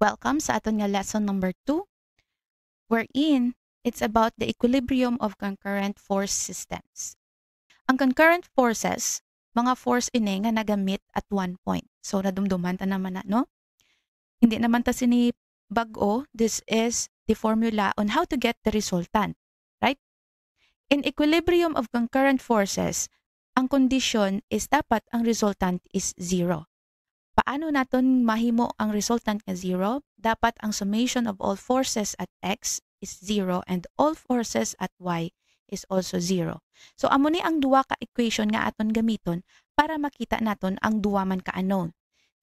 Welcome sa aton nga lesson number 2, wherein it's about the equilibrium of concurrent force systems. Ang concurrent forces, mga force ini nga nagamit at one point. So nadumduman ta naman na, no? Hindi naman ta sini bag-o. This is the formula on how to get the resultant, right? In equilibrium of concurrent forces, ang condition is dapat ang resultant is zero. Paano naton mahimo ang resultant nga zero? Dapat ang summation of all forces at x is zero and all forces at y is also zero. So amo ni ang duwa ka equation nga aton gamiton para makita naton ang duwa man ka unknown.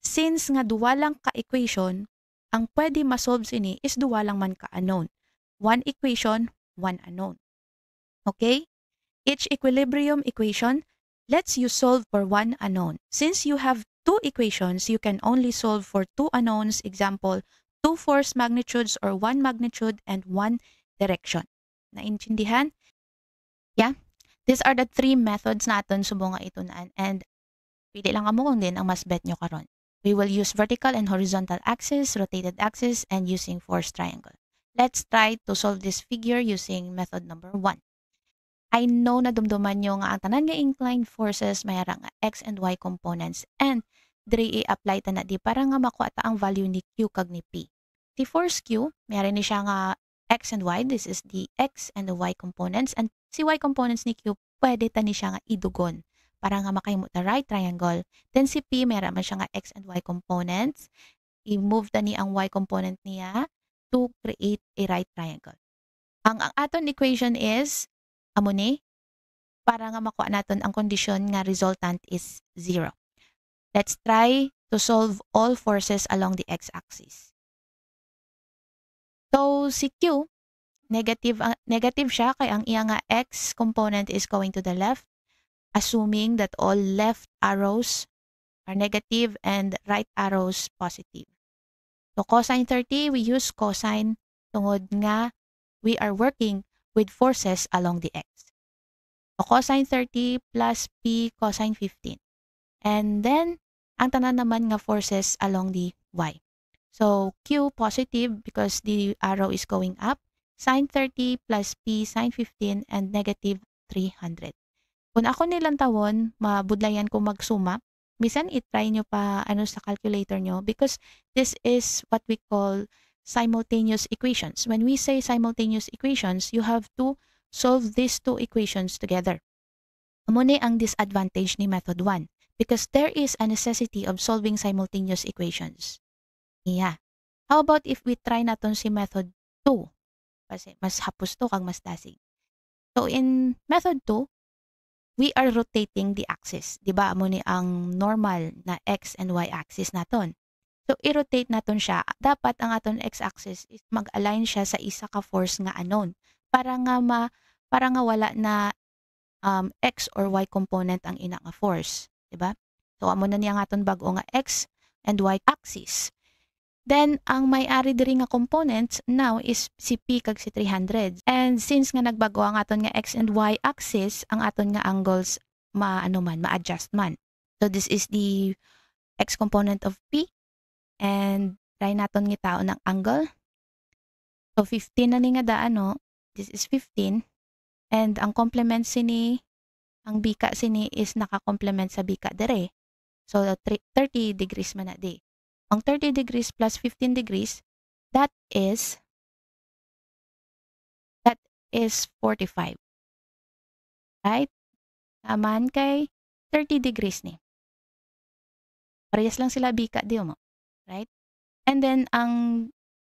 Since nga duwa lang ka equation, ang pwede masolve sini is duwa lang man ka unknown. One equation, one unknown. Okay? Each equilibrium equation lets you solve for one unknown. Since you have two equations, you can only solve for two unknowns. Example, two force magnitudes or one magnitude and one direction. Naintindihan? Yeah? These are the three methods natin subong nga ito naan. And pili lang amo kung din ang mas bet nyo karon. We will use vertical and horizontal axis, rotated axis, and using force triangle. Let's try to solve this figure using method number 1. I know na dumduman nyo nga ang tanan nga inclined forces mayara nga x and y components and diri i-apply ta na di para nga makuha ta ang value ni q kag ni p. Si force q, mayara ni siya nga x and y, this is the x and the y components, and si y components ni q pwede ta ni siya nga idugon para nga makahimo ta right triangle. Then si p, mayara man siya nga x and y components, i-move ta ni ang y component niya to create a right triangle. Ang aton equation is amo ni para nga makuha naton ang kondisyon nga resultant is 0. Let's try to solve all forces along the x-axis. So si Q, negative siya kay ang iya nga x component is going to the left, assuming that all left arrows are negative and right arrows positive. So cosine 30, we use cosine tungod nga we are working with forces along the x. So cosine 30 plus p cosine 15. And then, ang tanan naman nga forces along the y. So q positive because the arrow is going up. Sine 30 plus p sine 15 and negative 300. Kung ako nilang tawon, mabudlayan ko magsuma. Bisan i-try nyo pa sa calculator nyo because this is what we call simultaneous equations. When we say simultaneous equations, you have to solve these two equations together. Amo ni ang disadvantage ni method 1 because there is a necessity of solving simultaneous equations. Yeah. How about if we try naton si method 2? Kasi mas hapos to kag mas dasig. So in method 2, we are rotating the axis. Diba amo ni ang normal na x and y axis naton. So, i-rotate naton siya. Dapat ang aton x-axis is mag-align siya sa isa ka force nga unknown para nga wala na x or y component ang ina nga force, di ba? So, amo na niya ang aton bag-o nga x and y axis. Then, ang may-ari diri nga components now is si p kag si 300. And since nga nagbago ang aton nga x and y axis, ang aton nga angles ma-adjust man. So, this is the x component of p. And try naton nga tao ng angle. So 15 na ni nga daan, no? This is 15. And ang complement sini, ang bika sini is naka-complement sa bika dire. So 30 degrees man na di. Ang 30 degrees plus 15 degrees, that is 45. Right? Naman kay 30 degrees ni. Parehas lang sila bika di mo. Right? And then, ang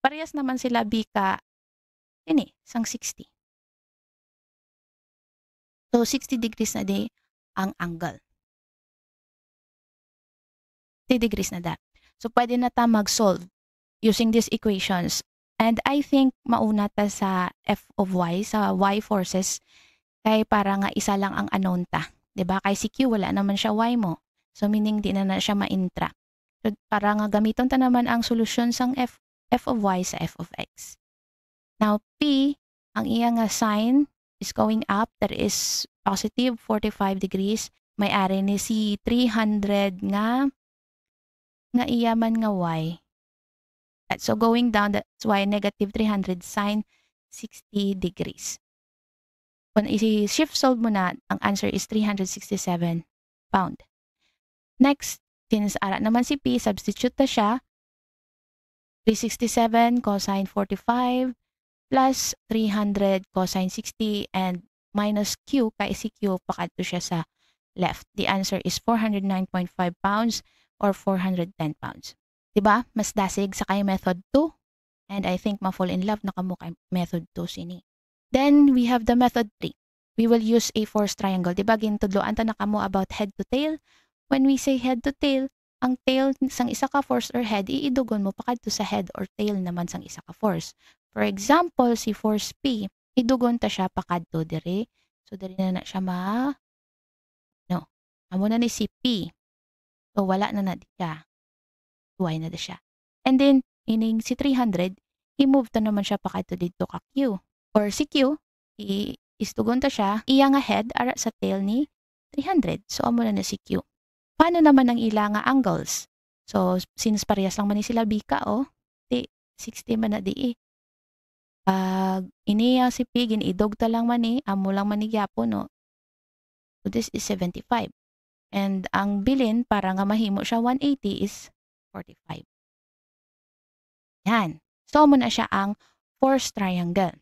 parehas naman sila bika, sang 60. So, 60 degrees na di ang angle. 60 degrees na da. So, pwede na ta mag-solve using these equations. And I think mauna ta sa f of y, sa y forces, kay para nga isa lang ang unknown ta. Diba? Kay si q, wala naman siya y mo. So, meaning di na siya ma-intra. So, para nga gamiton ta naman ang solusyon sang f of y sa f of x. Now, p, ang iya nga sign is going up. That is positive 45 degrees. May-ari ni si 300 nga iya man nga y. So going down, that's why negative 300 sine 60 degrees. Kung i-shift solve mo na, ang answer is 367 pound. Next, since ara naman si P, substitute na siya. 367 cosine 45 plus 300 cosine 60 and minus Q, kay si Q, pakadto siya sa left. The answer is 409.5 pounds or 410 pounds. Diba? Mas dasig sa kay method 2. And I think ma-fall in love na kamo kay method 2 sini. Then we have the method 3. We will use a force triangle. Diba? Gintudloan ta na kamo about head to tail. When we say head to tail, ang tail sang isa ka force or head, iidugon mo pakadto sa head or tail naman sang isa ka force. For example, si force P, idugon ta siya pakadto dire. So dire na siya amo na ni si P. So wala na di ka. Y na siya. And then ining si 300, i-move ta naman siya pakadto dito ka Q. Or si Q, istugon ta siya, iya nga head ara sa tail ni 300. So amo na si Q. Paano naman ang ila nga angles? So since parehas lang man ni sila bika di 60 man na di. Pag iniya si P, ginidog ta lang man amo lang man ni gyapon no. So this is 75. And ang bilin para nga mahimo siya 180 is 45. Yan. So mo na siya ang force triangle.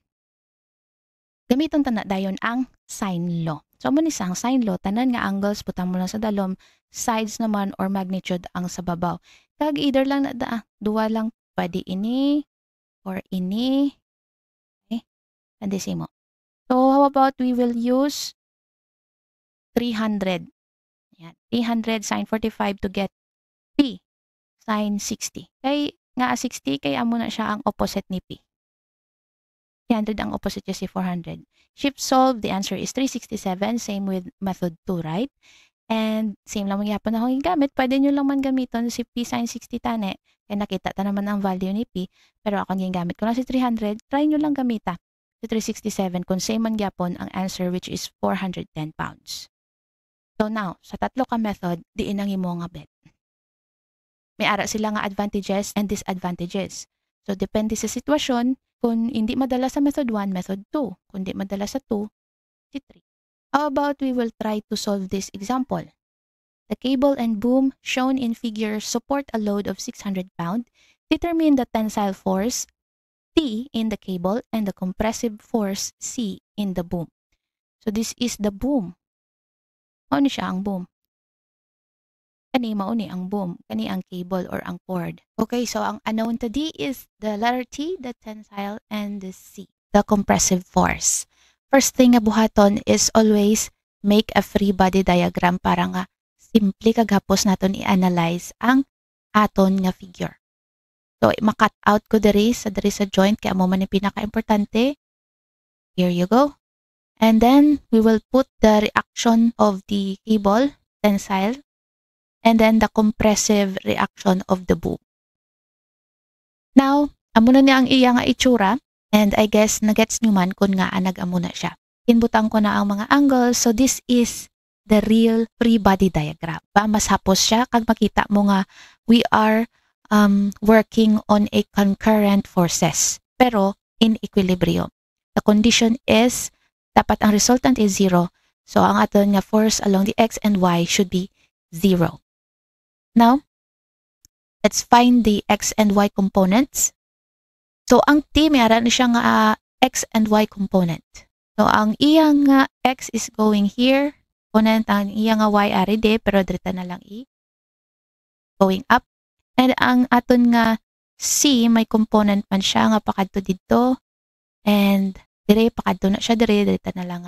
Gamiton ta na dayon ang sine law. So mo ni sang sine law, tanan nga angles putang mo lang sa dalom, sides naman or magnitude ang sa babaw. Kag either lang na duwa lang pwede ini or ini. Okay? Tandisimo. So how about we will use 300. Yan. 300 sine 45 to get P sine 60. Kay nga 60 kay amo na siya ang opposite ni P. 300 ang opposite niya si 400. Shift solve, the answer is 367. Same with method 2, right? And same lang magyapon na akong gamit. Pwede nyo lang man gamiton si P sine 60 tane. Kaya nakita ta naman ang value ni P. Pero ako gamit ko lang si 300. Try nyo lang gamita. Si 367 kung same man gyapon ang answer which is 410 pounds. So now, sa tatlo ka method, diin ang imo nga bet. May ara sila nga advantages and disadvantages. So depende sa sitwasyon, kung hindi madala sa method 1, method 2. Kung hindi madala sa 2, si 3. How about we will try to solve this example? The cable and boom shown in figure support a load of 600 pounds. Determine the tensile force T in the cable and the compressive force C in the boom. So this is the boom. Ano siya ang boom? Kani mauni ang boom, kani ang cable or ang cord. Okay, so ang unknown to D is the letter T, the tensile, and the C, the compressive force. First thing nga buhaton is always make a free body diagram para nga simple kaghapos naton i-analyze ang aton nga figure. So makat out ko diri sa joint kaya mo man pinaka-importante. Here you go. And then we will put the reaction of the cable, tensile, and then the compressive reaction of the boom. Now, amo na niya ang iya nga itsura, and I guess nagets nyo man kung nga nag-amo na siya. Inbutang ko na ang mga angles, so this is the real free body diagram. Mas hapos siya, kag makita mo nga we are working on a concurrent forces, pero in equilibrium. The condition is, dapat ang resultant is 0, so ang aton nga force along the x and y should be 0. Now, let's find the x and y components. So, ang T, mayroon na siya nga x and y component. So, ang iyang x is going here. Component, ang iyang y ari de, pero dirita na lang going up. And ang aton nga C, may component man siya nga pakadto dito. And dire, pakadto na siya dire, dirita na lang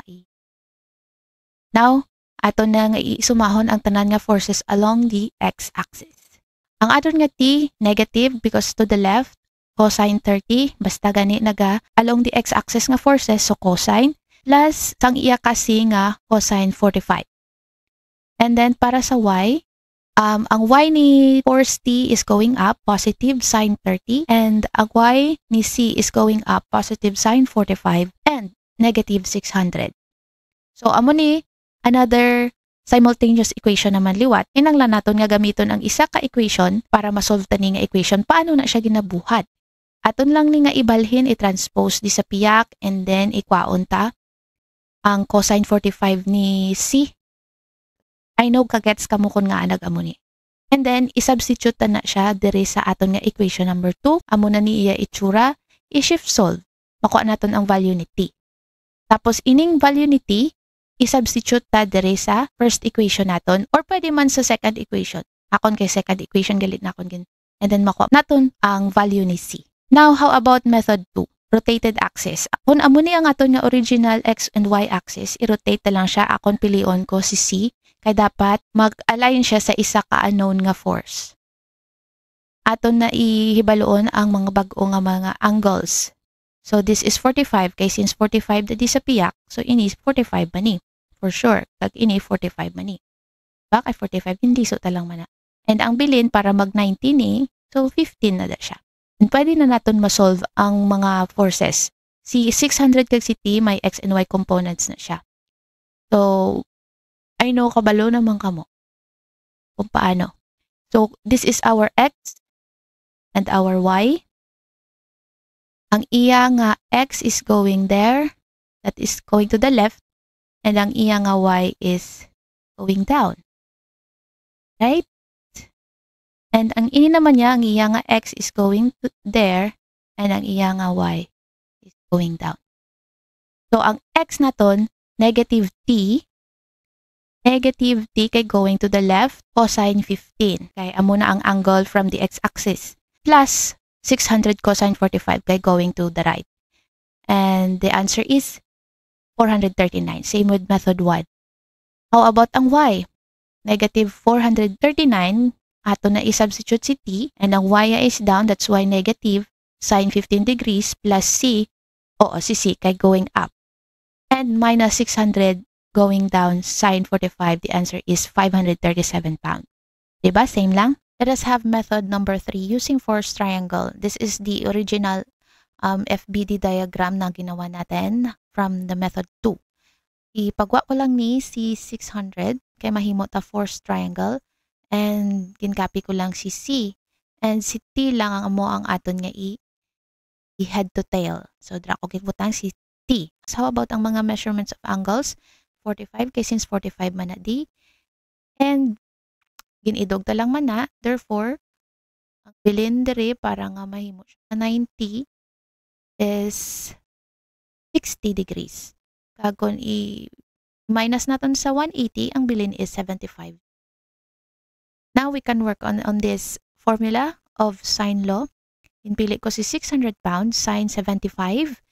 Now, aton na nga isumahon ang tanan nga forces along the x-axis. Ang aton nga T, negative because to the left, cosine 30, basta gani naga along the x-axis nga forces, so cosine, plus sang iya kasi nga cosine 45. And then para sa y, ang y ni force T is going up, positive sine 30, and ang y ni C is going up, positive sine 45, and negative 600. So, amo ni another simultaneous equation naman liwat. Inanglan naton nga gamiton ang isa ka equation para masolve tani nga equation. Paano na siya ginabuhat? Aton lang ni nga ibalhin, i-transpose di sa piyak, and then ikwaon ta ang cosine 45 ni C. I know kagets kamo kon nga anag amo ni. And then, isubstitute na siya diri sa aton nga equation number 2. Amo na ni iya itsura, i-shift solve. Makuha naton ang value ni t. Tapos, ining value ni t, isubstitute ta diri sa first equation naton or pwede man sa second equation. Akon kay second equation, galit na akon gin. And then, makuha naton ang value ni c. Now, how about method 2? Rotated axis. Kung amo ni ang aton nga original x and y axis, i-rotate na lang siya. Akon pilion ko si c. Kaya dapat mag-align siya sa isa ka unknown nga force. Aton na ihibaloon ang mga bag-o nga mga angles. So this is 45 kay since 45 di sa piyak, so ini 45 man ni. For sure, kag ini 45 man ni. Bakay 45 hindi so talang man na. And ang bilin para mag 90 ni, so 15 na da siya. And pwede na naton ma-solve ang mga forces. Si 600 kag si t may x and y components na siya. So I know kabalo naman kamo kung paano. So, this is our x and our y. Ang iya nga x is going there, that is going to the left, and ang iya nga y is going down. Right? And ang ini naman niya, ang iya nga x is going to there, and ang iya nga y is going down. So, ang x naton, negative t, negative t kay going to the left, cosine 15. Kay amo na ang angle from the x-axis. Plus 600 cosine 45 kay going to the right. And the answer is 439. Same with method 1. How about ang y? Negative 439. Ato na i-substitute si t. And ang y is down. That's why negative sine 15 degrees plus c. Oo, si c kay going up. And minus 600 going down, sine 45, the answer is 537 pounds. Diba? Same lang? Let us have method number 3 using force triangle. This is the original FBD diagram na ginawa natin from the method 2. Ipagwa ko lang ni si 600 kay mahimo ta force triangle and gincopy ko lang si C and si T lang ang amo ang aton nga i-head to tail. So, dra ko gibutang si T. So, how about ang mga measurements of angles? 45 kay since 45 man na di. And ginidog ta lang man na. Therefore, ang bilin diri para nga mahimo siya 90 is 60 degrees. Kagon i-minus natin sa 180, ang bilin is 75. Now, we can work on this formula of sine law. Inpili ko si 600 pounds, sine 75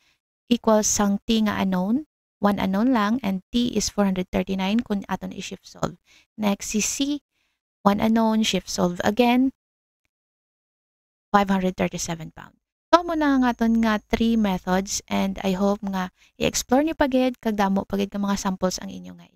equals sang t nga unknown. 1 unknown lang, and t is 439 kung aton i-shift solve. Next si c, 1 unknown, shift solve again, 537 pounds. So, muna nga aton nga 3 methods, and I hope nga i-explore niyo pagid, kagdamo pagid ka mga samples ang inyo nga